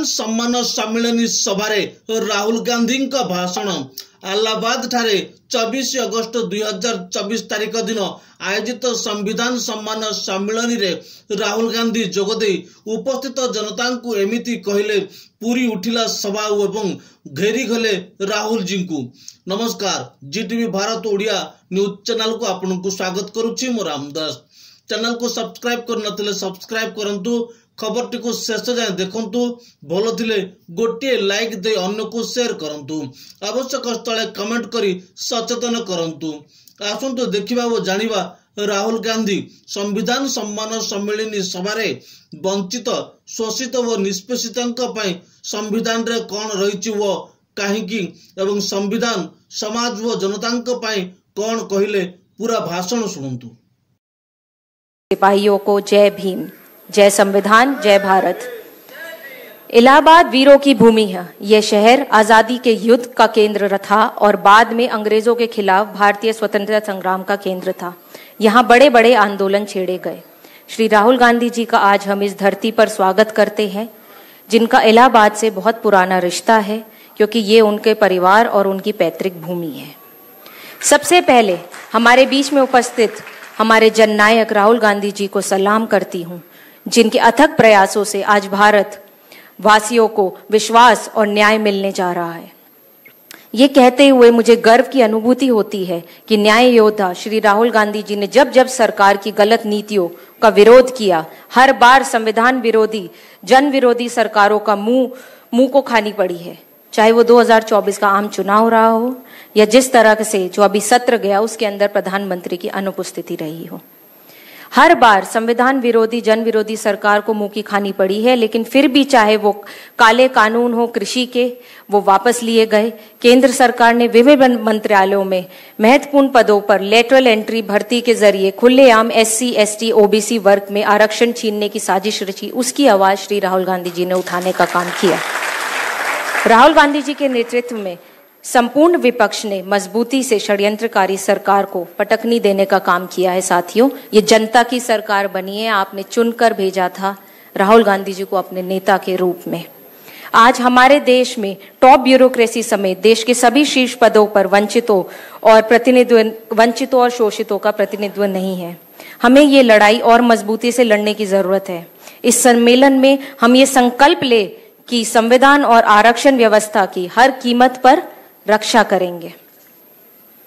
संविधान सम्मान सम्मिलनी सभारे राहुल गांधी का भाषण अलाहाबाद ठारे 24 अगस्त 2024 तारिख दिन आयोजित संविधान सम्मान सम्मिलनी रे राहुल गांधी जोगदे उपस्थित जनता को एमिति कहले पूरी उठिला सभा एवं घेरी गले राहुल जी को। नमस्कार, जीटीवी भारत ओडिया न्यूज चैनल को आपन को स्वागत करुछि। मो रामदास चैनल को सब्सक्राइब कर सब्सक्राइब करंतु, खबर टी को शेष जाए देखंतु, भलो थिले गोटे लाइक दे अन्य को शेयर करंतु, आवश्यक स्थले कमेंट करी सचेतन करंतु। आसंतु देखिबा ओ जानिबा राहुल गांधी संविधान सम्मान सम्मेलनी सभारे वंचित शोषित व निष्पेषितंक पई संविधान रे कोन रहिछि व काहेकि एवं संविधान समाज व जनतांक पई कोन कहिले पूरा भाषण सुनंतु। सिपाहियों को जय भीम, जय संविधान, जय भारत। इलाहाबाद वीरों की भूमि है। यह शहर आजादी के युद्ध का केंद्र था और बाद में अंग्रेजों के खिलाफ भारतीय स्वतंत्रता संग्राम का केंद्र था। यहाँ बड़े बड़े आंदोलन छेड़े गए। श्री राहुल गांधी जी का आज हम इस धरती पर स्वागत करते हैं, जिनका इलाहाबाद से बहुत पुराना रिश्ता है, क्योंकि ये उनके परिवार और उनकी पैतृक भूमि है। सबसे पहले हमारे बीच में उपस्थित हमारे जननायक राहुल गांधी जी को सलाम करती हूँ, जिनके अथक प्रयासों से आज भारत वासियों को विश्वास और न्याय मिलने जा रहा है। ये कहते हुए मुझे गर्व की अनुभूति होती है कि न्याय योद्धा श्री राहुल गांधी जी ने जब जब सरकार की गलत नीतियों का विरोध किया, हर बार संविधान विरोधी, जन विरोधी सरकारों का मुंह को खानी पड़ी है। चाहे वो 2024 का आम चुनाव रहा हो या जिस तरह से जो अभी सत्र गया उसके अंदर प्रधानमंत्री की अनुपस्थिति रही हो, हर बार संविधान विरोधी, जन विरोधी सरकार को मुंह की खानी पड़ी है। लेकिन फिर भी चाहे वो काले कानून हो कृषि के, वो वापस लिए गए। केंद्र सरकार ने विभिन्न मंत्रालयों में महत्वपूर्ण पदों पर लेटरल एंट्री भर्ती के जरिए खुलेआम SC, ST, OBC वर्ग में आरक्षण छीनने की साजिश रची। उसकी आवाज श्री राहुल गांधी जी ने उठाने का काम किया। राहुल गांधी जी के नेतृत्व में संपूर्ण विपक्ष ने मजबूती से षड्यंत्रकारी सरकार को पटकनी देने का काम किया है। साथियों, ये जनता की सरकार बनी है। आपने चुनकर भेजा था राहुल गांधी जी को अपने नेता के रूप में। आज हमारे देश में टॉप ब्यूरोक्रेसी समेत देश के सभी शीर्ष पदों पर वंचितों और शोषितों का प्रतिनिधित्व नहीं है। हमें ये लड़ाई और मजबूती से लड़ने की जरूरत है। इस सम्मेलन में हम ये संकल्प ले कि संविधान और आरक्षण व्यवस्था की हर कीमत पर रक्षा करेंगे।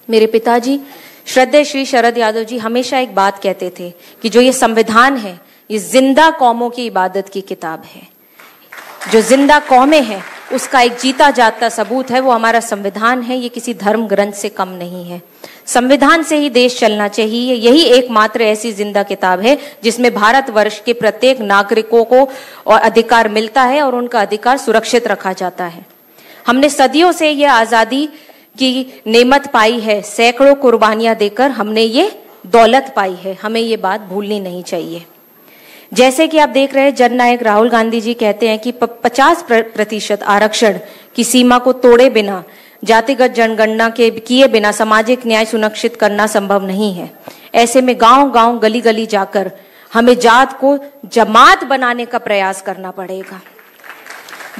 मेरे पिताजी श्रद्धेय श्री शरद यादव जी हमेशा एक बात कहते थे कि जो ये संविधान है, ये जिंदा कौमों की इबादत की किताब है। जो जिंदा कौमें हैं उसका एक जीता जागता सबूत है, वो हमारा संविधान है। ये किसी धर्म ग्रंथ से कम नहीं है। संविधान से ही देश चलना चाहिए। यही एकमात्र ऐसी जिंदा किताब है जिसमें भारतवर्ष के प्रत्येक नागरिकों को और अधिकार मिलता है और उनका अधिकार सुरक्षित रखा जाता है। हमने सदियों से ये आजादी की नेमत पाई है। सैकड़ों कुर्बानियां देकर हमने ये दौलत पाई है। हमें ये बात भूलनी नहीं चाहिए। जैसे कि आप देख रहे हैं, जननायक राहुल गांधी जी कहते हैं कि 50% आरक्षण की सीमा को तोड़े बिना, जातिगत जनगणना के किए बिना सामाजिक न्याय सुनिश्चित करना संभव नहीं है। ऐसे में गांव-गांव, गली-गली जाकर हमें जात को जमात बनाने का प्रयास करना पड़ेगा।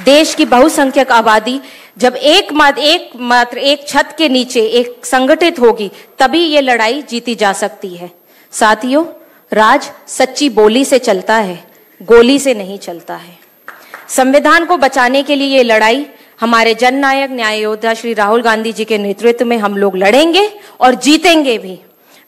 देश की बहुसंख्यक आबादी जब एक छत के नीचे एक संगठित होगी, तभी ये लड़ाई जीती जा सकती है। साथियों, राज सच्ची बोली से चलता है, गोली से नहीं चलता है। संविधान को बचाने के लिए ये लड़ाई हमारे जननायक न्याय योद्धा श्री राहुल गांधी जी के नेतृत्व में हम लोग लड़ेंगे और जीतेंगे भी।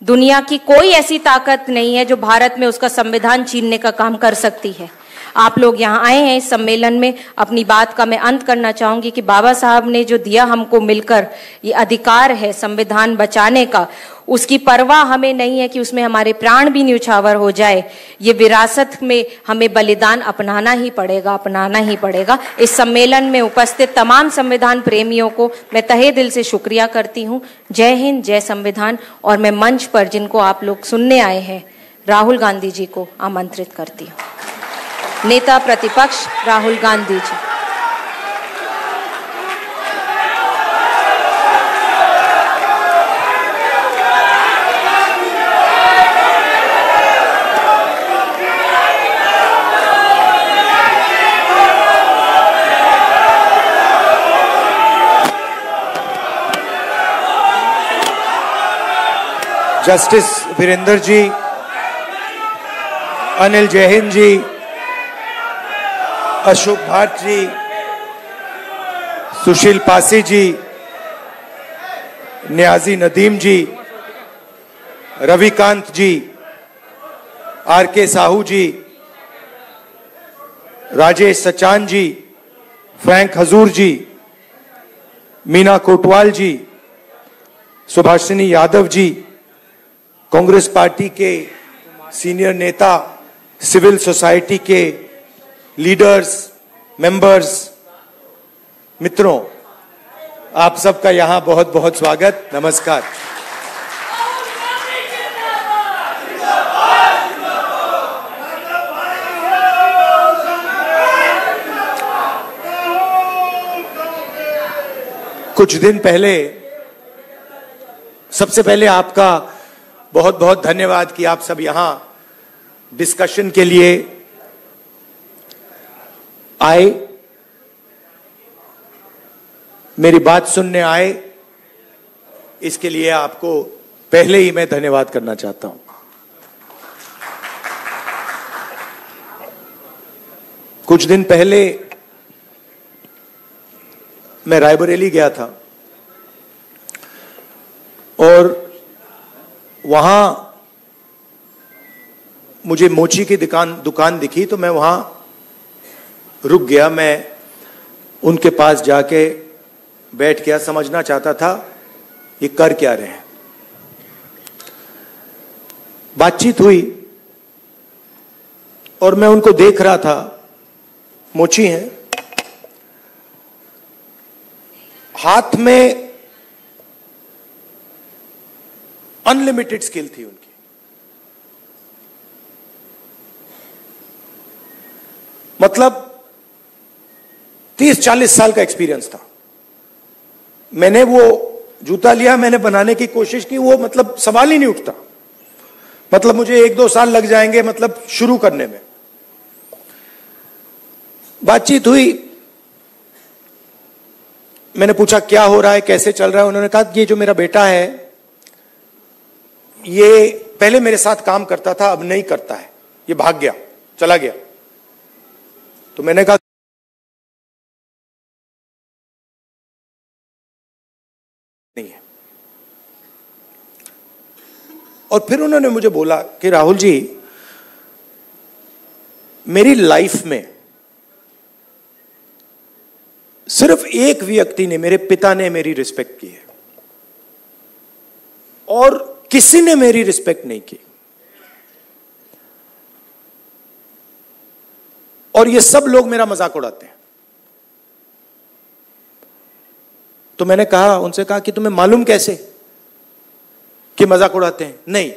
दुनिया की कोई ऐसी ताकत नहीं है जो भारत में उसका संविधान छीनने का काम कर सकती है। आप लोग यहाँ आए हैं इस सम्मेलन में। अपनी बात का मैं अंत करना चाहूंगी कि बाबा साहब ने जो दिया हमको मिलकर ये अधिकार है संविधान बचाने का, उसकी परवाह हमें नहीं है कि उसमें हमारे प्राण भी न्यौछावर हो जाए। ये विरासत में हमें बलिदान अपनाना ही पड़ेगा। इस सम्मेलन में उपस्थित तमाम संविधान प्रेमियों को मैं तहे दिल से शुक्रिया करती हूँ। जय हिंद, जय संविधान। और मैं मंच पर जिनको आप लोग सुनने आए हैं, राहुल गांधी जी को आमंत्रित करती हूँ। नेता प्रतिपक्ष राहुल गांधी जी। जस्टिस वीरेंद्र जी, अनिल जैन जी, अशोक भाट जी, सुशील पासी जी, न्याजी नदीम जी, रविकांत जी, आर.के. साहू जी, राजेश सचान जी, फ्रैंक हजूर जी, मीना कोटवाल जी, सुभाषिनी यादव जी, कांग्रेस पार्टी के सीनियर नेता, सिविल सोसाइटी के लीडर्स, मेंबर्स, मित्रों, आप सबका यहां बहुत बहुत स्वागत, नमस्कार। कुछ दिन पहले, सबसे पहले आपका बहुत बहुत धन्यवाद कि आप सब यहां डिस्कशन के लिए आए, मेरी बात सुनने आए। इसके लिए आपको पहले ही मैं धन्यवाद करना चाहता हूं। कुछ दिन पहले मैं रायबरेली गया था और वहां मुझे मोची की दुकान दिखी, तो मैं वहां रुक गया। मैं उनके पास जाके बैठ गया, समझना चाहता था ये कर क्या रहे हैं। बातचीत हुई और मैं उनको देख रहा था। मोची हैं, हाथ में अनलिमिटेड स्किल थी उनकी। मतलब 30-40 साल का एक्सपीरियंस था। मैंने वो जूता लिया, मैंने बनाने की कोशिश की, वो मतलब सवाल ही नहीं उठता। मतलब मुझे 1-2 साल लग जाएंगे मतलब शुरू करने में। बातचीत हुई, मैंने पूछा क्या हो रहा है, कैसे चल रहा है। उन्होंने कहा ये जो मेरा बेटा है ये पहले मेरे साथ काम करता था, अब नहीं करता है, ये भाग गया, चला गया। तो मैंने कहा नहीं है। और फिर उन्होंने मुझे बोला कि राहुल जी, मेरी लाइफ में सिर्फ एक व्यक्ति ने, मेरे पिता ने मेरी रिस्पेक्ट की है और किसी ने मेरी रिस्पेक्ट नहीं की। और ये सब लोग मेरा मजाक उड़ाते हैं। तो मैंने कहा, उनसे कहा कि तुम्हें मालूम कैसे कि मजाक उड़ाते हैं? नहीं,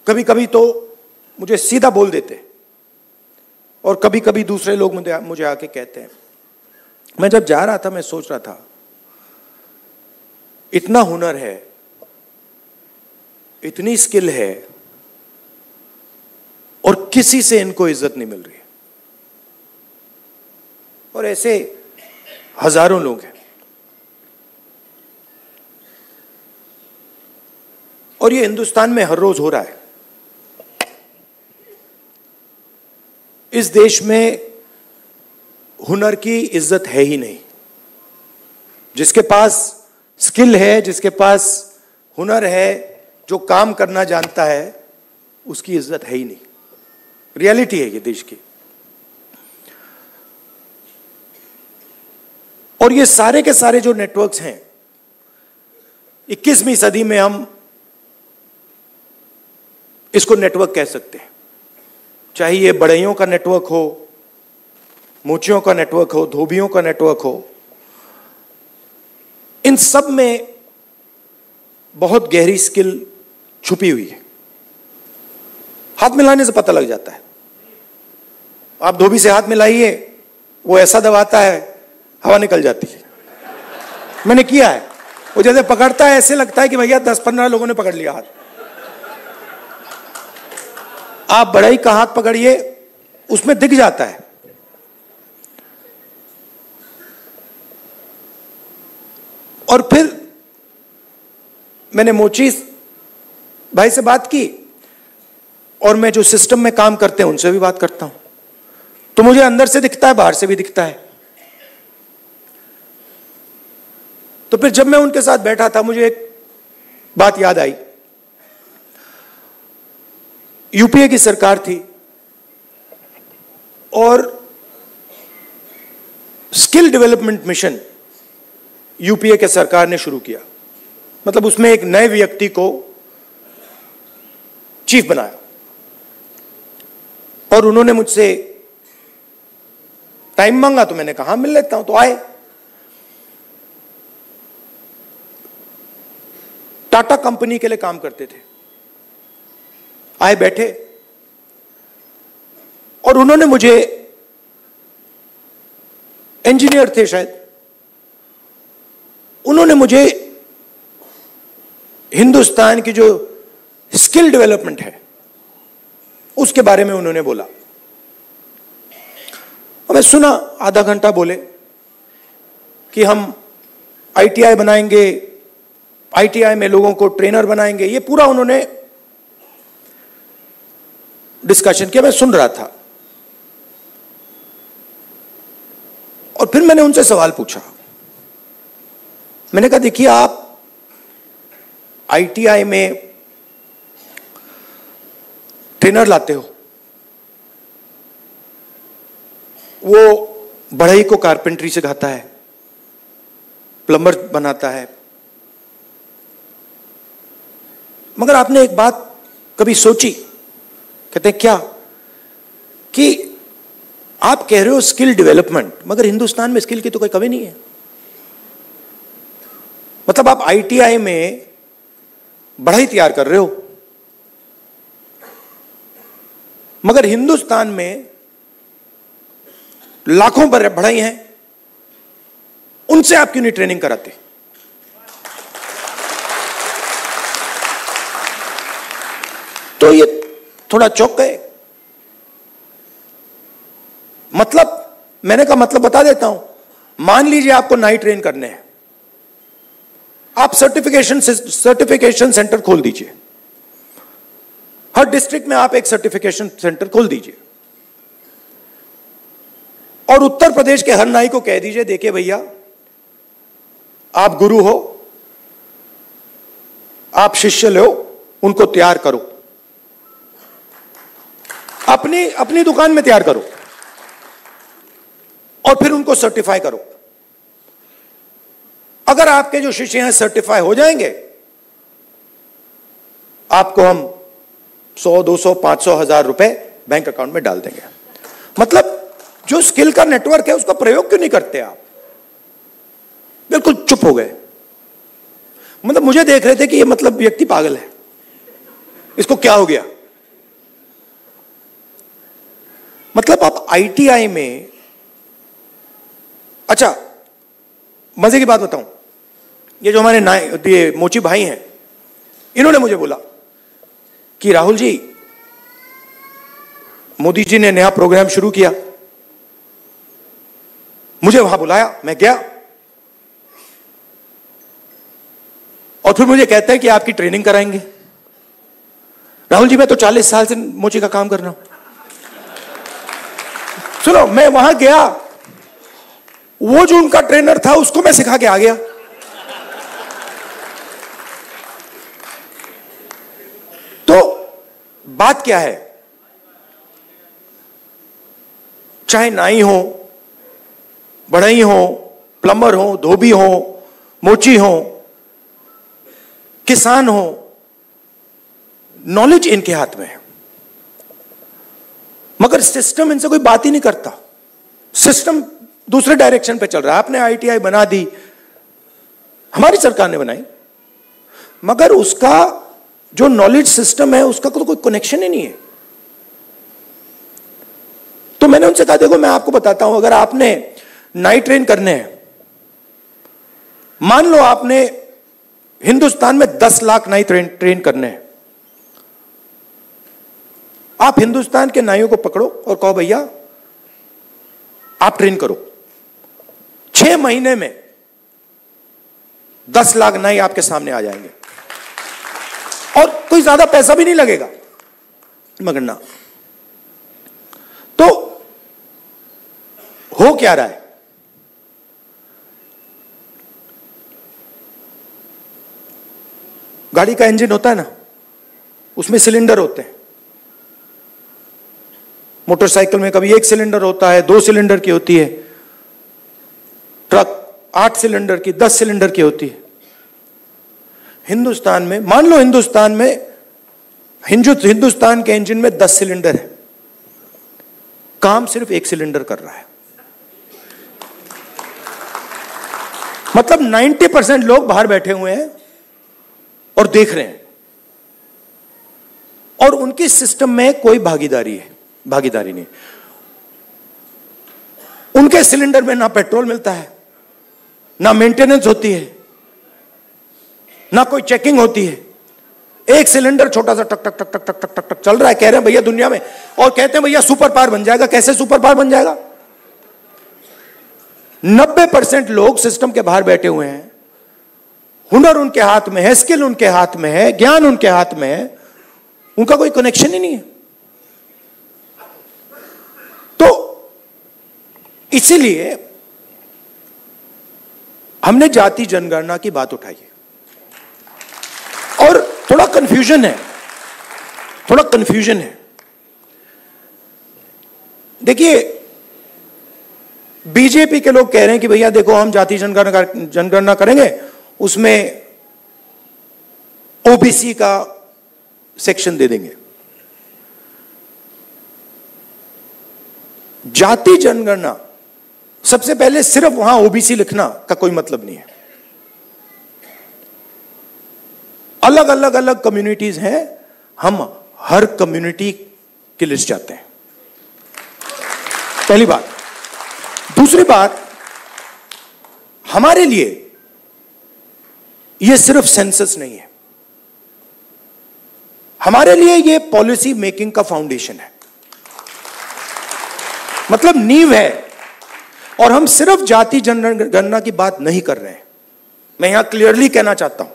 कभी कभी तो मुझे सीधा बोल देते और कभी कभी दूसरे लोग मुझे आके कहते हैं। मैं जब जा रहा था, मैं सोच रहा था इतना हुनर है, इतनी स्किल है और किसी से इनको इज्जत नहीं मिल रही है। और ऐसे हजारों लोग हैं। और ये हिंदुस्तान में हर रोज हो रहा है। इस देश में हुनर की इज्जत है ही नहीं। जिसके पास स्किल है, जिसके पास हुनर है, जो काम करना जानता है, उसकी इज्जत है ही नहीं। रियलिटी है ये देश की। और ये सारे के सारे जो नेटवर्क्स हैं, 21वीं सदी में हम इसको नेटवर्क कह सकते हैं। चाहे ये बढ़इयों का नेटवर्क हो, मोचियों का नेटवर्क हो, धोबियों का नेटवर्क हो, इन सब में बहुत गहरी स्किल छुपी हुई है। हाथ मिलाने से पता लग जाता है। आप धोबी से हाथ मिलाइए, वो ऐसा दबाता है, हवा निकल जाती है। मैंने किया है। वो जैसे पकड़ता है, ऐसे लगता है कि भैया 10-15 लोगों ने पकड़ लिया हाथ। आप बढ़ई का हाथ पकड़िए, उसमें दिख जाता है। और फिर मैंने मोची भाई से बात की और मैं जो सिस्टम में काम करते हैं उनसे भी बात करता हूं, तो मुझे अंदर से दिखता है, बाहर से भी दिखता है। तो फिर जब मैं उनके साथ बैठा था, मुझे एक बात याद आई। यूपीए की सरकार थी और स्किल डेवलपमेंट मिशन यूपीए के सरकार ने शुरू किया। मतलब उसमें एक नए व्यक्ति को चीफ बनाया और उन्होंने मुझसे टाइम मांगा, तो मैंने कहा मिल लेता हूं। तो आए, टाटा कंपनी के लिए काम करते थे। आए, बैठे और उन्होंने मुझे, इंजीनियर थे शायद, उन्होंने मुझे हिंदुस्तान की जो स्किल डेवलपमेंट है उसके बारे में उन्होंने बोला। और मैं सुना, आधा घंटा बोले कि हम आईटीआई बनाएंगे, आईटीआई में लोगों को ट्रेनर बनाएंगे। ये पूरा उन्होंने डिस्कशन किया, मैं सुन रहा था। और फिर मैंने उनसे सवाल पूछा। मैंने कहा देखिए, आप आईटीआई में ट्रेनर लाते हो, वो बढ़ई को कारपेंटरी सिखाता है, प्लम्बर बनाता है, मगर आपने एक बात कभी सोची? कहते हैं क्या? कि आप कह रहे हो स्किल डेवलपमेंट, मगर हिंदुस्तान में स्किल की तो कोई कमी नहीं है। मतलब आप आईटीआई में बढ़ई तैयार कर रहे हो, मगर हिंदुस्तान में लाखों बढ़ई हैं, उनसे आप क्यों नहीं ट्रेनिंग कराते? तो ये थोड़ा चौंक गए। मतलब, मैंने कहा मतलब बता देता हूं। मान लीजिए आपको नाई ट्रेन करने हैं, आप सर्टिफिकेशन सेंटर खोल दीजिए। हर डिस्ट्रिक्ट में आप एक सर्टिफिकेशन सेंटर खोल दीजिए और उत्तर प्रदेश के हर नाई को कह दीजिए, देखिए भैया, आप गुरु हो, आप शिष्य लो, उनको तैयार करो, अपनी दुकान में तैयार करो और फिर उनको सर्टिफाई करो। अगर आपके जो शिष्य हैं सर्टिफाई हो जाएंगे, आपको हम 100, 200, 500, 1000 रुपए बैंक अकाउंट में डाल देंगे। मतलब जो स्किल का नेटवर्क है उसका प्रयोग क्यों नहीं करते आप? बिल्कुल चुप हो गए। मतलब मुझे देख रहे थे कि ये मतलब व्यक्ति पागल है, इसको क्या हो गया। मतलब आप आईटीआई में, अच्छा मजे की बात बताऊं, ये जो हमारे ये मोची भाई हैं, इन्होंने मुझे बोला कि राहुल जी, मोदी जी ने नया प्रोग्राम शुरू किया, मुझे वहां बुलाया, मैं गया और फिर मुझे कहते हैं कि आपकी ट्रेनिंग कराएंगे। राहुल जी, मैं तो 40 साल से मोची का काम कर रहा हूं। सुनो, मैं वहां गया, वो जो उनका ट्रेनर था उसको मैं सिखा के आ गया। तो बात क्या है, चाहे नाई हो, बढ़ई हो, प्लम्बर हो, धोबी हो, मोची हो, किसान हो, नॉलेज इनके हाथ में है, मगर सिस्टम इनसे कोई बात ही नहीं करता। सिस्टम दूसरे डायरेक्शन पे चल रहा है। आपने आईटीआई बना दी, हमारी सरकार ने बनाई, मगर उसका जो नॉलेज सिस्टम है उसका तो कोई कनेक्शन ही नहीं है। तो मैंने उनसे कहा, देखो मैं आपको बताता हूं, अगर आपने नाई ट्रेन करने हैं, मान लो आपने हिंदुस्तान में 10 लाख नाई ट्रेन करने हैं, आप हिंदुस्तान के नाइयों को पकड़ो और कहो भैया आप ट्रेन करो। 6 महीने में 10 लाख नाई आपके सामने आ जाएंगे और कोई कोई ज्यादा पैसा भी नहीं लगेगा, मगर ना। तो हो क्या रहा है? गाड़ी का इंजन होता है ना, उसमें सिलेंडर होते हैं। मोटरसाइकिल में कभी 1 सिलेंडर होता है, 2 सिलेंडर की होती है, ट्रक 8 सिलेंडर की, 10 सिलेंडर की होती है। हिंदुस्तान में मान लो, हिंदुस्तान के इंजन में 10 सिलेंडर है, काम सिर्फ 1 सिलेंडर कर रहा है। मतलब 90% लोग बाहर बैठे हुए हैं और देख रहे हैं, और उनके सिस्टम में कोई भागीदारी नहीं। उनके सिलेंडर में ना पेट्रोल मिलता है, ना मेंटेनेंस होती है, ना कोई चेकिंग होती है। 1 सिलेंडर छोटा सा टक टक टक टक टक टक टक टक चल रहा है। कह रहे हैं भैया दुनिया में, और कहते हैं भैया सुपर पावर बन जाएगा। कैसे सुपर पावर बन जाएगा? 90% लोग सिस्टम के बाहर बैठे हुए हैं, हुनर उनके हाथ में है, स्किल उनके हाथ में है, ज्ञान उनके हाथ में है, उनका कोई कनेक्शन ही नहीं है। तो इसीलिए हमने जाति जनगणना की बात उठाई है, और थोड़ा कंफ्यूजन है। देखिए, बीजेपी के लोग कह रहे हैं कि भैया देखो, हम जाति जनगणना करेंगे, उसमें ओबीसी का सेक्शन दे देंगे। जाति जनगणना, सबसे पहले सिर्फ वहां ओबीसी लिखना का कोई मतलब नहीं है। अलग अलग कम्युनिटीज हैं, हम हर कम्युनिटी की लिस्ट चाहते हैं, पहली बात। दूसरी बात, हमारे लिए यह सिर्फ सेंसस नहीं है, हमारे लिए यह पॉलिसी मेकिंग का फाउंडेशन है, मतलब नींव है। और हम सिर्फ जाति जनगणना की बात नहीं कर रहे हैं, मैं यहां क्लियरली कहना चाहता हूं,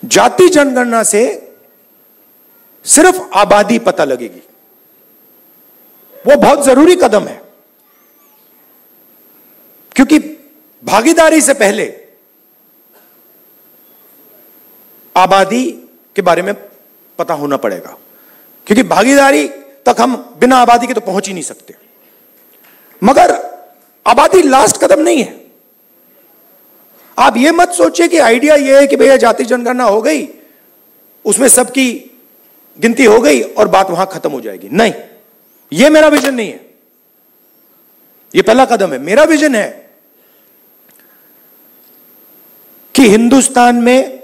जाति जनगणना से सिर्फ आबादी पता लगेगी, वो बहुत जरूरी कदम है, क्योंकि भागीदारी से पहले आबादी के बारे में पता होना पड़ेगा, क्योंकि भागीदारी तक हम बिना आबादी के तो पहुंच ही नहीं सकते। मगर आबादी लास्ट कदम नहीं है। आप ये मत सोचिए कि आइडिया ये है कि भैया जाति जनगणना हो गई, उसमें सबकी गिनती हो गई और बात वहां खत्म हो जाएगी। नहीं, ये मेरा विजन नहीं है, ये पहला कदम है। मेरा विजन है कि हिंदुस्तान में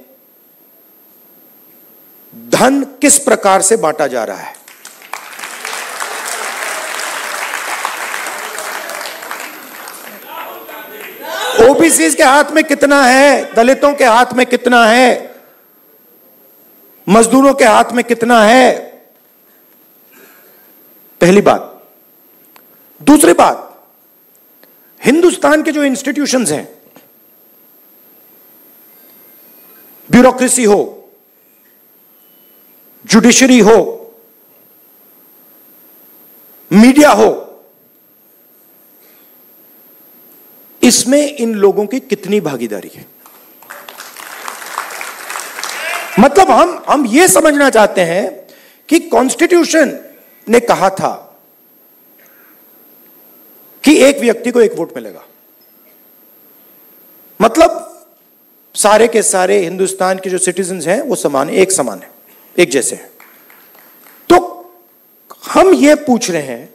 धन किस प्रकार से बांटा जा रहा है, ओबीसी के हाथ में कितना है, दलितों के हाथ में कितना है, मजदूरों के हाथ में कितना है, पहली बात। दूसरी बात, हिंदुस्तान के जो इंस्टीट्यूशंस हैं, ब्यूरोक्रेसी हो, जुडिशरी हो, मीडिया हो, इसमें इन लोगों की कितनी भागीदारी है। मतलब हम ये समझना चाहते हैं कि कॉन्स्टिट्यूशन ने कहा था कि एक व्यक्ति को 1 वोट मिलेगा, मतलब सारे के सारे हिंदुस्तान के जो सिटीजन्स हैं वो समान, एक समान है, एक जैसे हैं। तो हम ये पूछ रहे हैं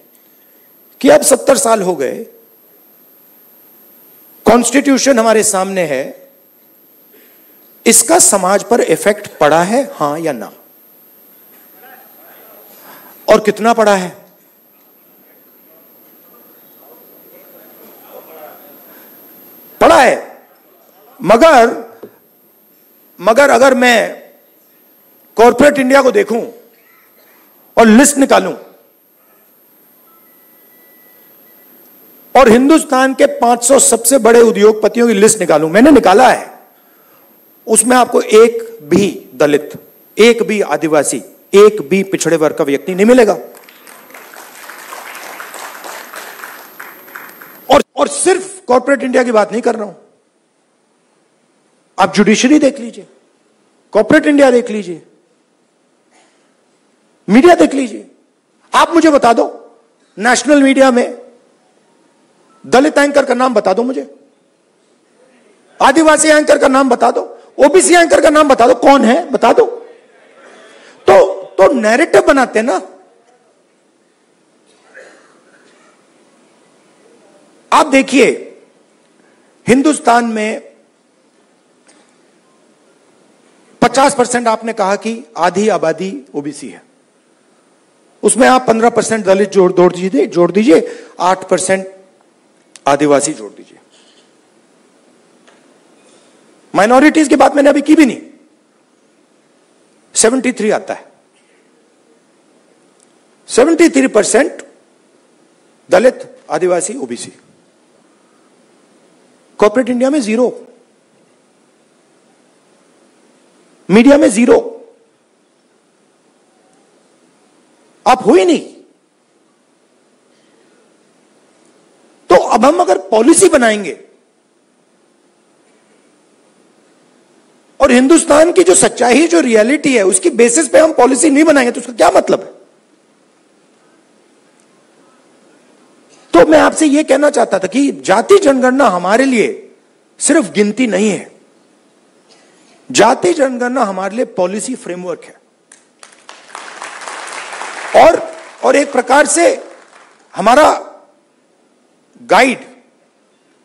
कि अब 70 साल हो गए, कॉन्स्टिट्यूशन हमारे सामने है, इसका समाज पर इफेक्ट पड़ा है, हां या ना, और कितना पड़ा है? पड़ा है। मगर अगर मैं कॉर्पोरेट इंडिया को देखूं और लिस्ट निकालूं और हिंदुस्तान के 500 सबसे बड़े उद्योगपतियों की लिस्ट निकालूं, मैंने निकाला है, उसमें आपको एक भी दलित एक भी आदिवासी, एक भी पिछड़े वर्ग का व्यक्ति नहीं मिलेगा। और सिर्फ कॉर्पोरेट इंडिया की बात नहीं कर रहा हूं, आप जुडिशरी देख लीजिए, कॉर्पोरेट इंडिया देख लीजिए, मीडिया देख लीजिए। आप मुझे बता दो, नेशनल मीडिया में दलित एंकर का नाम बता दो मुझे, आदिवासी एंकर का नाम बता दो, ओबीसी एंकर का नाम बता दो, कौन है बता दो। तो नैरेटिव बनाते ना। आप देखिए, हिंदुस्तान में 50% आपने कहा कि आधी आबादी ओबीसी है, उसमें आप 15% दलित जोड़ दीजिए, 8% आदिवासी जोड़ दीजिए। माइनॉरिटीज की बात मैंने अभी की भी नहीं, 73 आता है। 73% दलित, आदिवासी, ओबीसी। कॉर्पोरेट इंडिया में 0, मीडिया में 0, आप हो ही नहीं। तो अब हम अगर पॉलिसी बनाएंगे और हिंदुस्तान की जो सच्चाई, जो रियलिटी है, उसकी बेसिस पे हम पॉलिसी नहीं बनाएंगे तो उसका क्या मतलब है? तो मैं आपसे यह कहना चाहता था कि जाति जनगणना हमारे लिए सिर्फ गिनती नहीं है, जाति जनगणना हमारे लिए पॉलिसी फ्रेमवर्क है और एक प्रकार से हमारा गाइड,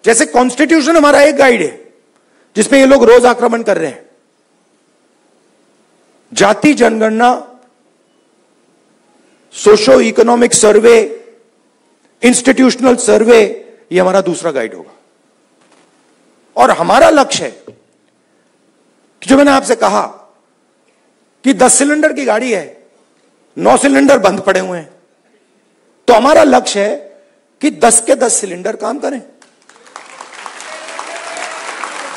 जैसे कॉन्स्टिट्यूशन हमारा एक गाइड है जिसपे ये लोग रोज आक्रमण कर रहे हैं, जाति जनगणना, सोशो इकोनॉमिक सर्वे, इंस्टीट्यूशनल सर्वे, ये हमारा दूसरा गाइड होगा। और हमारा लक्ष्य है कि जो मैंने आपसे कहा कि 10 सिलेंडर की गाड़ी है, 9 सिलेंडर बंद पड़े हुए हैं, तो हमारा लक्ष्य है कि 10 के 10 सिलेंडर काम करें।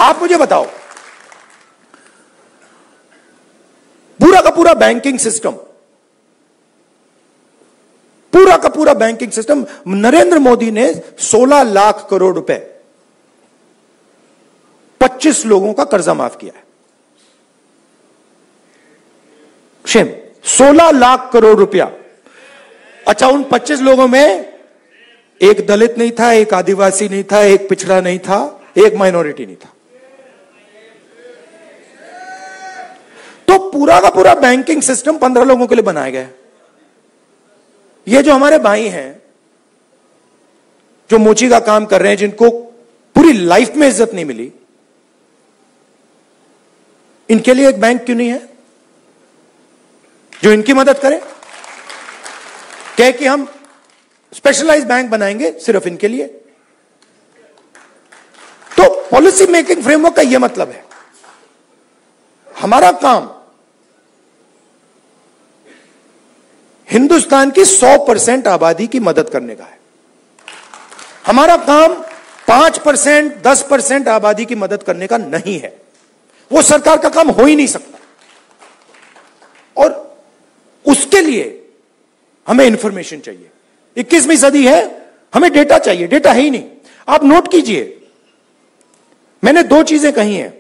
आप मुझे बताओ, पूरा का पूरा बैंकिंग सिस्टम, पूरा का पूरा बैंकिंग सिस्टम, नरेंद्र मोदी ने 16 लाख करोड़ रुपए 25 लोगों का कर्जा माफ किया है। शेम, 16 लाख करोड़ रुपया। अच्छा, उन 25 लोगों में एक दलित नहीं था, एक आदिवासी नहीं था, एक पिछड़ा नहीं था, एक माइनॉरिटी नहीं था। तो पूरा का पूरा बैंकिंग सिस्टम 15 लोगों के लिए बनाया गया है। ये जो हमारे भाई हैं, जो मोची का काम कर रहे हैं, जिनको पूरी लाइफ में इज्जत नहीं मिली, इनके लिए एक बैंक क्यों नहीं है जो इनकी मदद करे? क्या कि हम स्पेशलाइज्ड बैंक बनाएंगे सिर्फ इनके लिए? तो पॉलिसी मेकिंग फ्रेमवर्क का यह मतलब है, हमारा काम हिंदुस्तान की 100% आबादी की मदद करने का है। हमारा काम 5%, 10% आबादी की मदद करने का नहीं है। वो सरकार का काम हो ही नहीं सकता। और उसके लिए हमें इंफॉर्मेशन चाहिए। 21वीं सदी है, हमें डेटा चाहिए। डेटा है ही नहीं। आप नोट कीजिए, मैंने 2 चीजें कही हैं।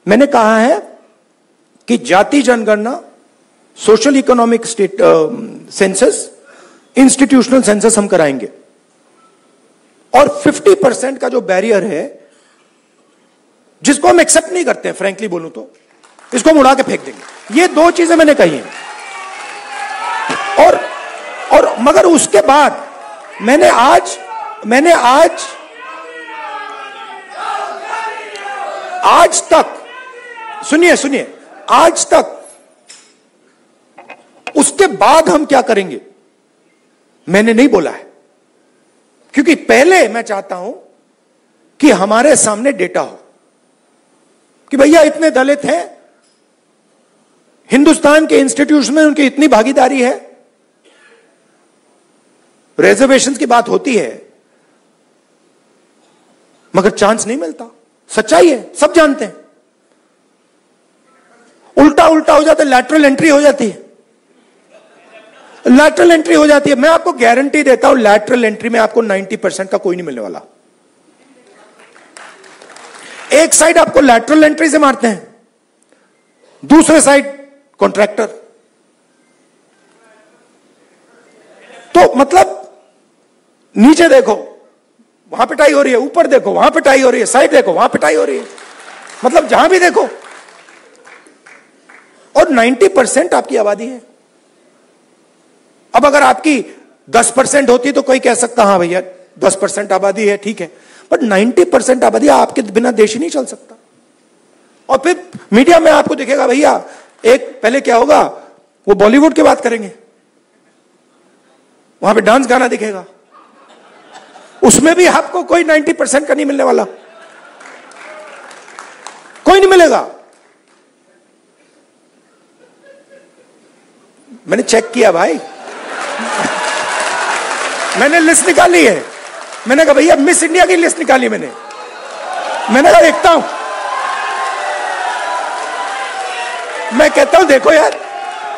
मैंने कहा है कि जाति जनगणना, social economic state census, institutional census हम कराएंगे, और 50% का जो बैरियर है, जिसको हम एक्सेप्ट नहीं करते हैं, फ्रैंकली बोलूं तो इसको हम उड़ा के फेंक देंगे। ये 2 चीजें मैंने कही हैं। और मगर उसके बाद मैंने आज तक, सुनिए, आज तक उसके बाद हम क्या करेंगे मैंने नहीं बोला है, क्योंकि पहले मैं चाहता हूं कि हमारे सामने डेटा हो कि भैया इतने दलित हैं, हिंदुस्तान के इंस्टीट्यूशन में उनकी इतनी भागीदारी है। रिजर्वेशंस की बात होती है मगर चांस नहीं मिलता। सच्चाई है, सब जानते हैं। उल्टा उल्टा उल्टा हो जाता है, लैटरल एंट्री हो जाती है, लैटरल एंट्री हो जाती है। मैं आपको गारंटी देता हूं लैटरल एंट्री में आपको 90% का कोई नहीं मिलने वाला। एक साइड आपको लैटरल एंट्री से मारते हैं, दूसरे साइड कॉन्ट्रैक्टर। तो मतलब नीचे देखो वहां पिटाई हो रही है, ऊपर देखो वहां पिटाई हो रही है, साइड देखो वहां पिटाई हो रही है, मतलब जहां भी देखो। और 90% आपकी आबादी है। अब अगर आपकी 10% होती तो कोई कह सकता हाँ भैया 10% आबादी है, ठीक है, बट 90% आबादी आपके बिना देश ही नहीं चल सकता। और फिर मीडिया में आपको दिखेगा भैया, एक पहले क्या होगा, वो बॉलीवुड की बात करेंगे, वहां पे डांस गाना दिखेगा, उसमें भी आपको कोई 90% का नहीं मिलने वाला, कोई नहीं मिलेगा। मैंने चेक किया भाई, मैंने लिस्ट निकाली है। मैंने कहा भैया मिस इंडिया की लिस्ट निकाली मैंने कहा देखता हूं, मैं कहता हूं देखो यार,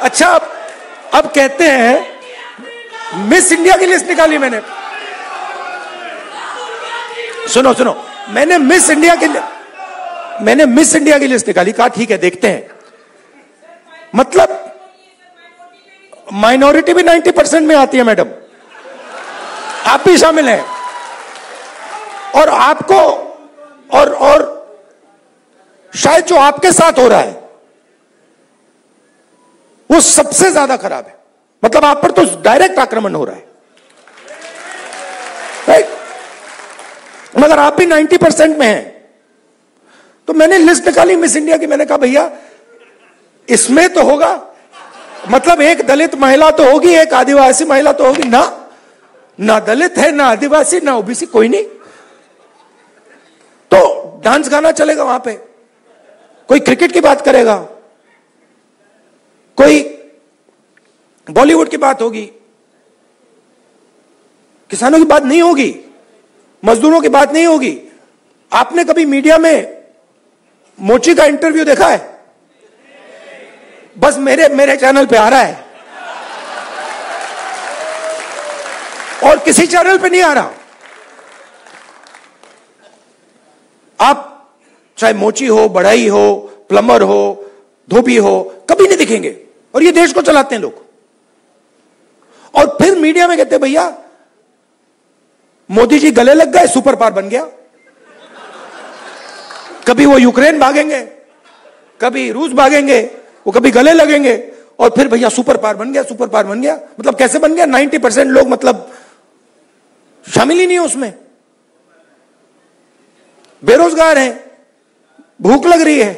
अच्छा अब कहते हैं मिस इंडिया की लिस्ट निकाली मैंने। सुनो सुनो, मैंने मिस इंडिया की लिस्ट निकाली, कहा ठीक है देखते हैं। मतलब माइनॉरिटी भी 90% में आती है मैडम, आप भी शामिल हैं। और आपको और शायद जो आपके साथ हो रहा है वो सबसे ज्यादा खराब है। मतलब आप पर तो डायरेक्ट आक्रमण हो रहा है, राइट? मगर आप भी 90% में हैं। तो मैंने लिस्ट निकाली मिस इंडिया की, मैंने कहा भैया इसमें तो होगा, मतलब एक दलित महिला तो होगी, एक आदिवासी महिला तो होगी ना दलित है, ना आदिवासी, ना ओबीसी, कोई नहीं। तो डांस गाना चलेगा वहां पे, कोई क्रिकेट की बात करेगा, कोई बॉलीवुड की बात होगी, किसानों की बात नहीं होगी, मजदूरों की बात नहीं होगी। आपने कभी मीडिया में मोची का इंटरव्यू देखा है? बस मेरे चैनल पे आ रहा है और किसी चैनल पे नहीं आ रहा। आप चाहे मोची हो, बढ़ई हो, प्लम्बर हो, धोबी हो, कभी नहीं दिखेंगे। और ये देश को चलाते हैं लोग। और फिर मीडिया में कहते हैं भैया मोदी जी गले लग गए, सुपर पावर बन गया। कभी वो यूक्रेन भागेंगे, कभी रूस भागेंगे, वो कभी गले लगेंगे और फिर भैया सुपर पावर बन गया, सुपर पावर बन गया। मतलब कैसे बन गया? 90% लोग मतलब शामिल ही नहीं है उसमें, बेरोजगार हैं, भूख लग रही है।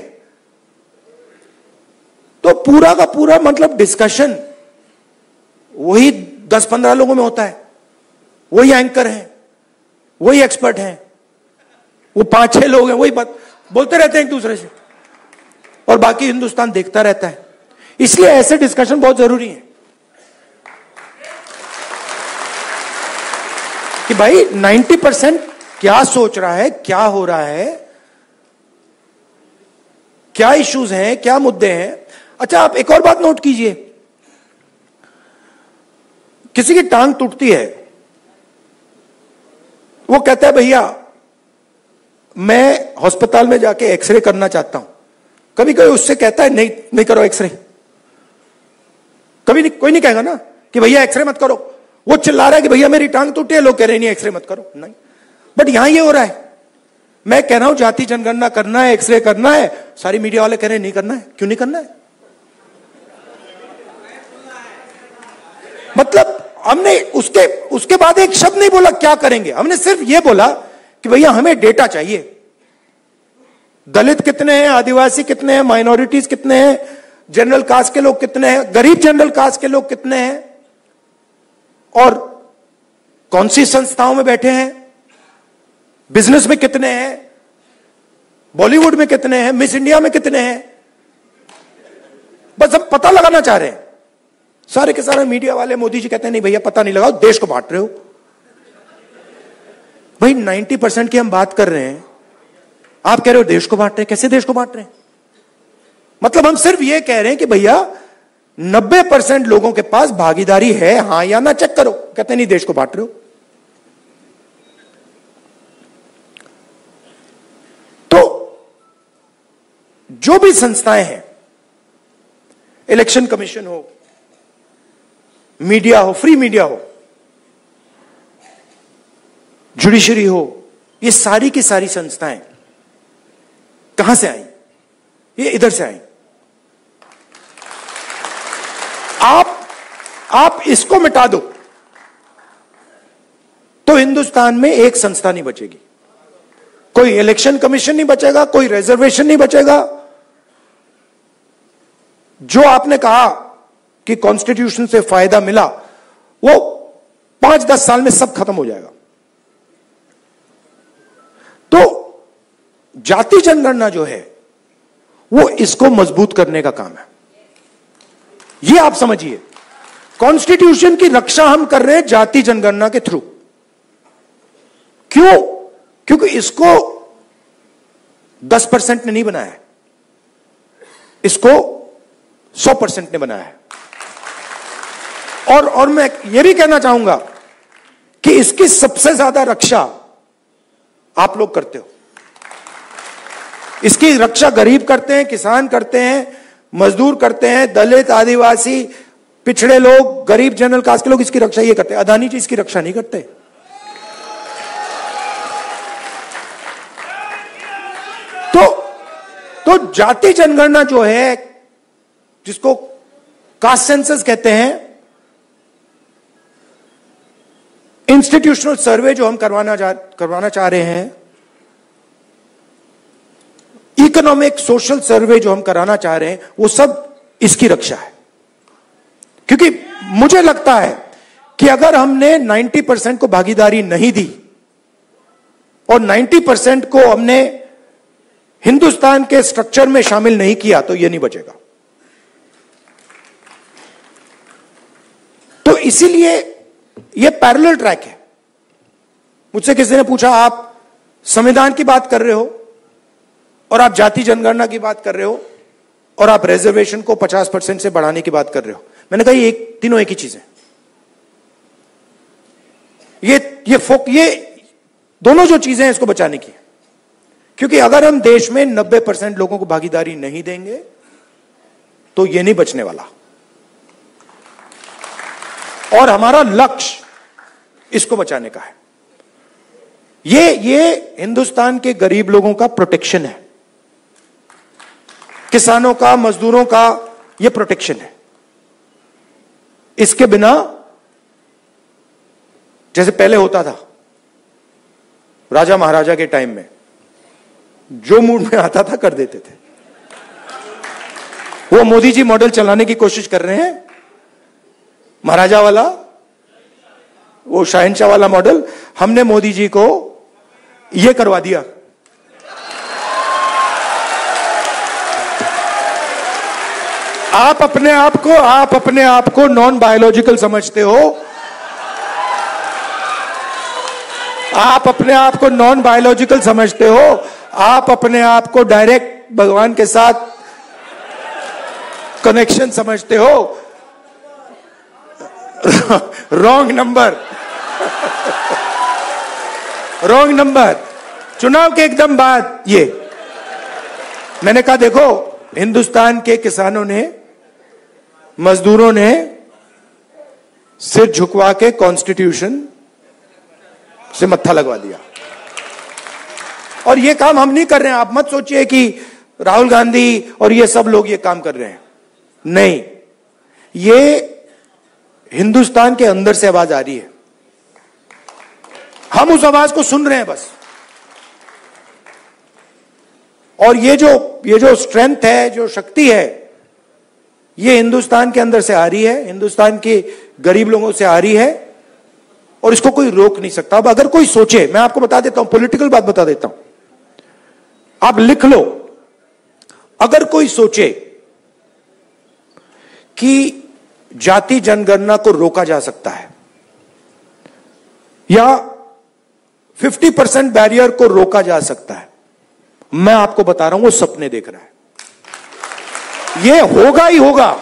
तो पूरा का पूरा मतलब डिस्कशन वही 10-15 लोगों में होता है, वही एंकर हैं, वही एक्सपर्ट हैं, वो 5-6 लोग हैं, वही बात बोलते रहते हैं एक दूसरे से और बाकी हिंदुस्तान देखता रहता है। इसलिए ऐसे डिस्कशन बहुत जरूरी है कि भाई 90% क्या सोच रहा है, क्या हो रहा है, क्या इश्यूज हैं, क्या मुद्दे हैं। अच्छा, आप एक और बात नोट कीजिए, किसी की टांग टूटती है, वो कहता है भैया मैं अस्पताल में जाके एक्सरे करना चाहता हूं। कभी कोई उससे कहता है नहीं करो एक्सरे? कभी नहीं, कोई नहीं कहेगा ना कि भैया एक्सरे मत करो। वो चिल्ला रहा है कि भैया मेरी टांग टूटी है, लोग कह रहे नहीं एक्सरे मत करो, नहीं। बट यहां ये हो रहा है, मैं कह रहा हूं जाति जनगणना करना है, एक्सरे करना है, सारी मीडिया वाले कह रहे हैं नहीं करना है। क्यों नहीं करना है? मतलब हमने उसके बाद एक शब्द नहीं बोला क्या करेंगे, हमने सिर्फ यह बोला कि भैया हमें डेटा चाहिए। दलित कितने हैं, आदिवासी कितने हैं, माइनॉरिटीज कितने हैं, जनरल कास्ट के लोग कितने हैं, गरीब जनरल कास्ट के लोग कितने हैं, और कौन सी संस्थाओं में बैठे हैं, बिजनेस में कितने हैं, बॉलीवुड में कितने हैं, मिस इंडिया में कितने हैं। बस हम पता लगाना चाह रहे हैं। सारे के सारे मीडिया वाले, मोदी जी कहते हैं नहीं भैया पता नहीं लगाओ, देश को बांट रहे हो। भाई 90% की हम बात कर रहे हैं, आप कह रहे हो देश को बांट रहे हैं। कैसे देश को बांट रहे हैं? मतलब हम सिर्फ ये कह रहे हैं कि भैया 90% लोगों के पास भागीदारी है, हां या ना चेक करो। कहते नहीं देश को बांट रहे हो। तो जो भी संस्थाएं हैं, इलेक्शन कमीशन हो, मीडिया हो, फ्री मीडिया हो, जुडिशरी हो, ये सारी की सारी संस्थाएं कहां से आई? ये इधर से आई। आप इसको मिटा दो तो हिंदुस्तान में एक संस्था नहीं बचेगी। कोई इलेक्शन कमीशन नहीं बचेगा, कोई रिजर्वेशन नहीं बचेगा। जो आपने कहा कि कॉन्स्टिट्यूशन से फायदा मिला, वो 5-10 साल में सब खत्म हो जाएगा। तो जाति जनगणना जो है वो इसको मजबूत करने का काम है। ये आप समझिए, कॉन्स्टिट्यूशन की रक्षा हम कर रहे हैं जाति जनगणना के थ्रू। क्यों? क्योंकि इसको 10% ने नहीं बनाया है, इसको 100% ने बनाया है। और मैं ये भी कहना चाहूंगा कि इसकी सबसे ज्यादा रक्षा आप लोग करते हो। इसकी रक्षा गरीब करते हैं, किसान करते हैं, मजदूर करते हैं, दलित, आदिवासी, पिछड़े लोग, गरीब, जनरल कास्ट के लोग इसकी रक्षा ये करते हैं। अदानी जी इसकी रक्षा नहीं करते। तो जाति जनगणना जो है, जिसको कास्ट सेंसस कहते हैं, इंस्टीट्यूशनल सर्वे जो हम करवाना चाह रहे हैं, इकोनॉमिक सोशल सर्वे जो हम कराना चाह रहे हैं, वो सब इसकी रक्षा है। क्योंकि मुझे लगता है कि अगर हमने 90% को भागीदारी नहीं दी और 90% को हमने हिंदुस्तान के स्ट्रक्चर में शामिल नहीं किया, तो यह नहीं बचेगा। तो इसीलिए यह पैरेलल ट्रैक है। मुझसे किसी ने पूछा, आप संविधान की बात कर रहे हो और आप जाति जनगणना की बात कर रहे हो और आप रिजर्वेशन को 50% से बढ़ाने की बात कर रहे हो। मैंने कहा तीनों एक ही चीज है। ये दोनों जो चीजें हैं इसको बचाने की। क्योंकि अगर हम देश में 90% लोगों को भागीदारी नहीं देंगे तो ये नहीं बचने वाला। और हमारा लक्ष्य इसको बचाने का है। ये हिंदुस्तान के गरीब लोगों का प्रोटेक्शन है, किसानों का, मजदूरों का ये प्रोटेक्शन है। इसके बिना, जैसे पहले होता था राजा महाराजा के टाइम में, जो मूड में आता था कर देते थे। वो मोदी जी मॉडल चलाने की कोशिश कर रहे हैं, महाराजा वाला, वो शहंशाह वाला मॉडल। हमने मोदी जी को यह करवा दिया। आप अपने आप को नॉन बायोलॉजिकल समझते हो। आप अपने आप को नॉन बायोलॉजिकल समझते हो। आप अपने आप को डायरेक्ट भगवान के साथ कनेक्शन समझते हो। Wrong number. Wrong number. चुनाव के एकदम बाद ये मैंने कहा, देखो हिंदुस्तान के किसानों ने, मजदूरों ने सिर झुकवा के कॉन्स्टिट्यूशन से मत्था लगवा दिया। और ये काम हम नहीं कर रहे हैं। आप मत सोचिए कि राहुल गांधी और ये सब लोग ये काम कर रहे हैं। नहीं, ये हिंदुस्तान के अंदर से आवाज आ रही है। हम उस आवाज को सुन रहे हैं बस। और ये जो स्ट्रेंथ है, जो शक्ति है, ये हिंदुस्तान के अंदर से आ रही है, हिंदुस्तान के गरीब लोगों से आ रही है, और इसको कोई रोक नहीं सकता। अब अगर कोई सोचे, मैं आपको बता देता हूं, पॉलिटिकल बात बता देता हूं, आप लिख लो। अगर कोई सोचे कि जाति जनगणना को रोका जा सकता है या 50% बैरियर को रोका जा सकता है, मैं आपको बता रहा हूं वो सपने देख रहा है। ये होगा ही होगा,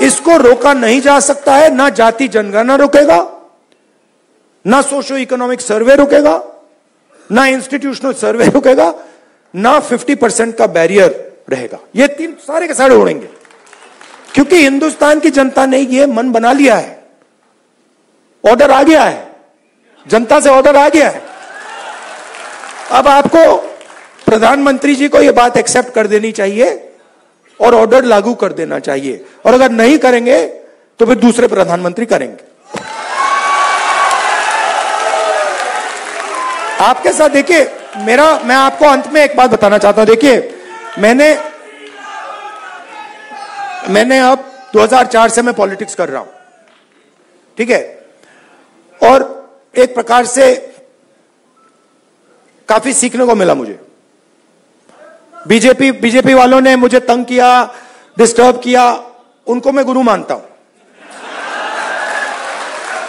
इसको रोका नहीं जा सकता है। ना जाति जनगणना रोकेगा, ना सोशो इकोनॉमिक सर्वे रोकेगा, ना इंस्टीट्यूशनल सर्वे रोकेगा, ना 50% का बैरियर रहेगा। ये तीन सारे के सारे उड़ेंगे, क्योंकि हिंदुस्तान की जनता ने ये मन बना लिया है, ऑर्डर आ गया है, जनता से ऑर्डर आ गया है। अब आपको प्रधानमंत्री जी को यह बात एक्सेप्ट कर देनी चाहिए और ऑर्डर लागू कर देना चाहिए, और अगर नहीं करेंगे तो फिर दूसरे प्रधानमंत्री करेंगे। आपके साथ देखिए, मैं आपको अंत में एक बात बताना चाहता हूं। देखिए, मैंने अब 2004 से मैं पॉलिटिक्स कर रहा हूं, ठीक है, और एक प्रकार से काफी सीखने को मिला मुझे। बीजेपी वालों ने मुझे तंग किया, डिस्टर्ब किया, उनको मैं गुरु मानता हूं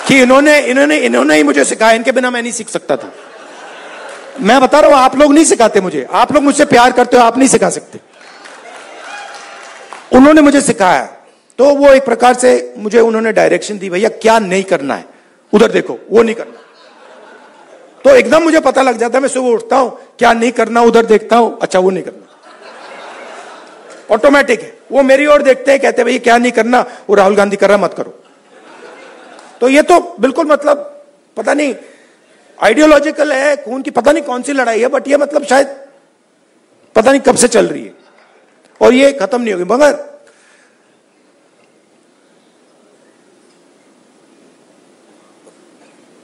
कि इन्होंने ही मुझे सिखाया, इनके बिना मैं नहीं सीख सकता था। मैं बता रहा हूं, आप लोग नहीं सिखाते मुझे, आप लोग मुझसे प्यार करते हो, आप नहीं सिखा सकते। उन्होंने मुझे सिखाया, तो वो एक प्रकार से मुझे उन्होंने डायरेक्शन दी, भैया क्या नहीं करना है, उधर देखो, वो नहीं करना। तो एकदम मुझे पता लग जाता है, मैं सुबह उठता हूं, क्या नहीं करना, उधर देखता हूं, अच्छा वो नहीं करना, ऑटोमेटिक है। वो मेरी ओर देखते हैं, कहते हैं भैया क्या नहीं करना, वो राहुल गांधी कर रहा, मत करो। तो ये तो बिल्कुल मतलब पता नहीं आइडियोलॉजिकल है, खून की पता नहीं कौन सी लड़ाई है, बट ये मतलब शायद पता नहीं कब से चल रही है और ये खत्म नहीं होगी। मगर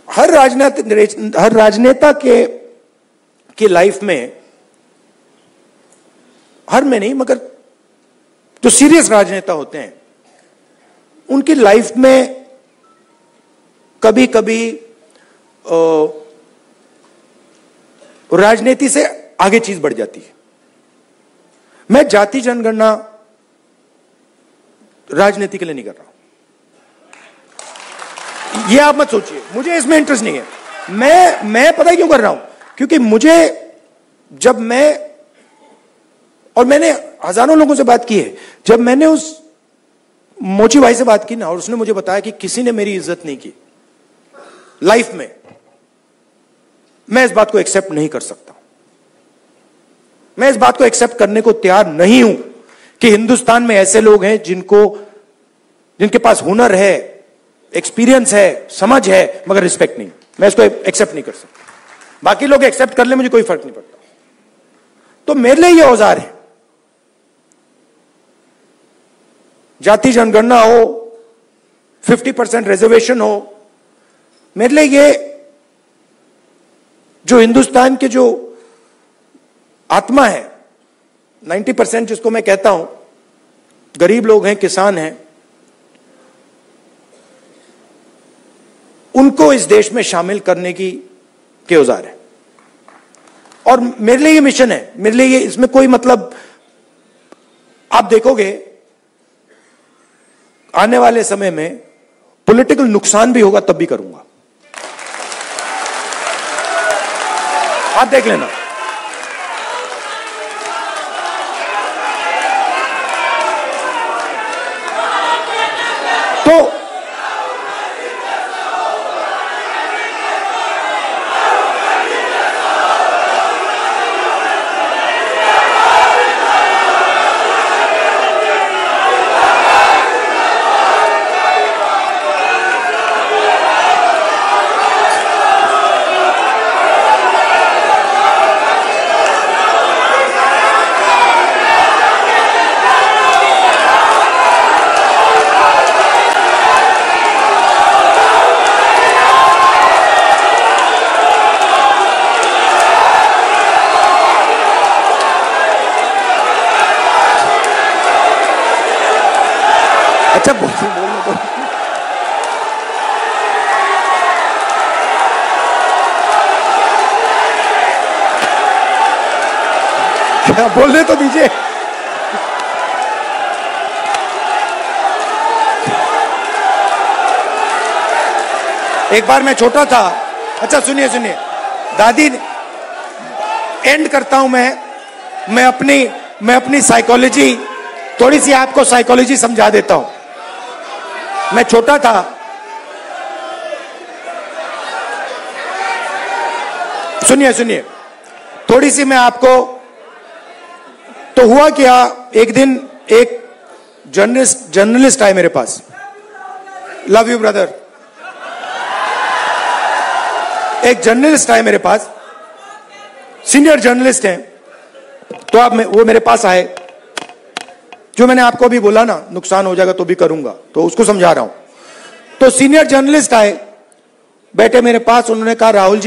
हर राजनेता के लाइफ में, हर में नहीं मगर जो सीरियस राजनेता होते हैं उनकी लाइफ में कभी कभी राजनीति से आगे चीज बढ़ जाती है। मैं जाति जनगणना राजनीति के लिए नहीं कर रहा हूं, ये आप मत सोचिए, मुझे इसमें इंटरेस्ट नहीं है। मैं पता है क्यों कर रहा हूं, क्योंकि मुझे जब मैंने हजारों लोगों से बात की है, जब मैंने उस मोची भाई से बात की ना, और उसने मुझे बताया कि किसी ने मेरी इज्जत नहीं की लाइफ में, मैं इस बात को एक्सेप्ट नहीं कर सकता। मैं इस बात को एक्सेप्ट करने को तैयार नहीं हूं कि हिंदुस्तान में ऐसे लोग हैं जिनके पास हुनर है, एक्सपीरियंस है, समझ है, मगर रिस्पेक्ट नहीं। मैं इसको एक्सेप्ट नहीं कर सकता। बाकी लोग एक्सेप्ट कर ले, मुझे कोई फर्क नहीं पड़ता। तो मेरे लिए ये औजार है, जाति जनगणना हो, 50% रिजर्वेशन हो, मेरे लिए ये जो हिंदुस्तान के जो आत्मा है, 90% जिसको मैं कहता हूं, गरीब लोग हैं, किसान हैं, उनको इस देश में शामिल करने के औजार है। और मेरे लिए ये मिशन है, मेरे लिए ये, इसमें कोई मतलब, आप देखोगे आने वाले समय में पॉलिटिकल नुकसान भी होगा तब भी करूंगा, आप देख लेना। तो अच्छा बोलने दो। क्या बोलने तो दीजिए। एक बार मैं छोटा था, अच्छा सुनिए दादी, एंड करता हूं मैं अपनी साइकोलॉजी थोड़ी सी आपको साइकोलॉजी समझा देता हूं। मैं छोटा था, सुनिए सुनिए, थोड़ी सी मैं आपको, तो हुआ क्या, एक दिन एक जर्नलिस्ट आए मेरे पास। Love you brother. एक जर्नलिस्ट आए मेरे पास, सीनियर जर्नलिस्ट हैं, तो आप वो मेरे पास आए, जो मैंने आपको अभी बोला ना, नुकसान हो जाएगा तो भी करूंगा, तो उसको समझा रहा हूं। तो सीनियर जर्नलिस्ट आए, बैठे मेरे पास, उन्होंने कहा राहुल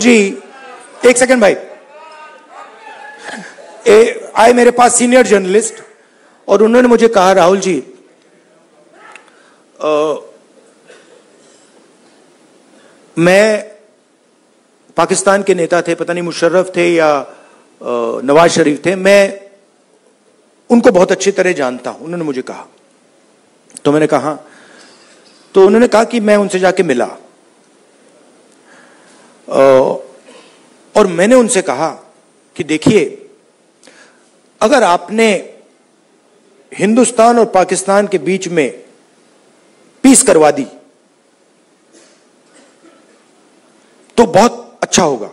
जी, एक सेकंड भाई, आए मेरे पास सीनियर जर्नलिस्ट, और उन्होंने मुझे कहा राहुल जी, मैं पाकिस्तान के नेता थे, पता नहीं मुशर्रफ थे या नवाज शरीफ थे, मैं उनको बहुत अच्छी तरह जानता हूं, उन्होंने मुझे कहा। तो मैंने कहा, तो उन्होंने कहा कि मैं उनसे जाके मिला, और मैंने उनसे कहा कि देखिए, अगर आपने हिंदुस्तान और पाकिस्तान के बीच में पीस करवा दी तो बहुत अच्छा होगा।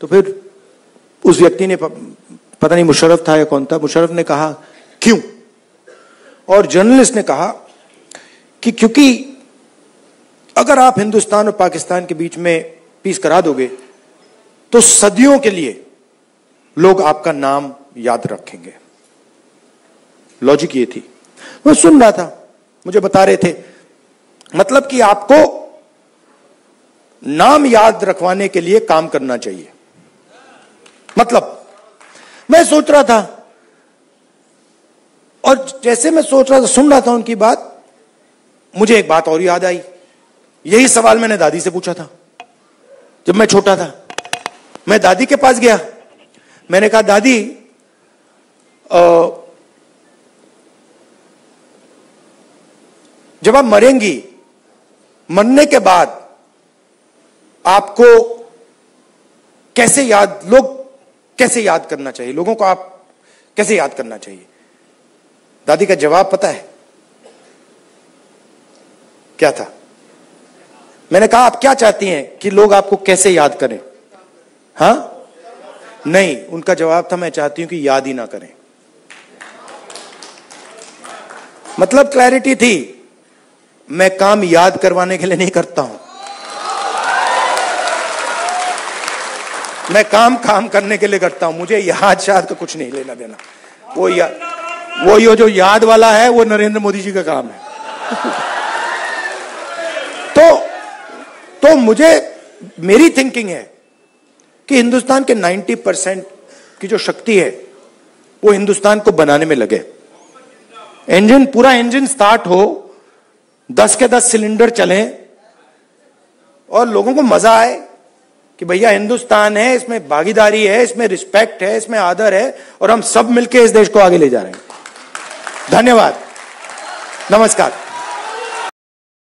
तो फिर उस व्यक्ति ने, पता नहीं मुशर्रफ था या कौन था, मुशर्रफ ने कहा क्यों, और जर्नलिस्ट ने कहा कि क्योंकि अगर आप हिंदुस्तान और पाकिस्तान के बीच में पीस करा दोगे तो सदियों के लिए लोग आपका नाम याद रखेंगे। लॉजिक ये थी। मैं सुन रहा था, मुझे बता रहे थे, मतलब कि आपको नाम याद रखवाने के लिए काम करना चाहिए। मतलब मैं सोच रहा था, और जैसे मैं सोच रहा था, सुन रहा था उनकी बात, मुझे एक बात और याद आई। यही सवाल मैंने दादी से पूछा था जब मैं छोटा था। मैं दादी के पास गया, मैंने कहा दादी, जब आप मरेंगी, मरने के बाद आपको कैसे याद, लोग कैसे याद करना चाहिए, लोगों को आप कैसे याद करना चाहिए? दादी का जवाब पता है क्या था? मैंने कहा आप क्या चाहती हैं कि लोग आपको कैसे याद करें? हाँ, नहीं, उनका जवाब था मैं चाहती हूं कि याद ही ना करें। मतलब क्लैरिटी थी, मैं काम याद करवाने के लिए नहीं करता हूं, मैं काम करने के लिए करता हूं। मुझे याद शायद का कुछ नहीं लेना देना। वो ये जो याद वाला है वो नरेंद्र मोदी जी का काम है। तो मुझे, मेरी थिंकिंग है कि हिंदुस्तान के 90% की जो शक्ति है वो हिंदुस्तान को बनाने में लगे। इंजन, पूरा इंजन स्टार्ट हो, 10 के 10 सिलेंडर चलें और लोगों को मजा आए कि भैया हिंदुस्तान है, इसमें भागीदारी है, इसमें रिस्पेक्ट है, इसमें आदर है, और हम सब मिलकर इस देश को आगे ले जा रहे हैं। धन्यवाद, नमस्कार।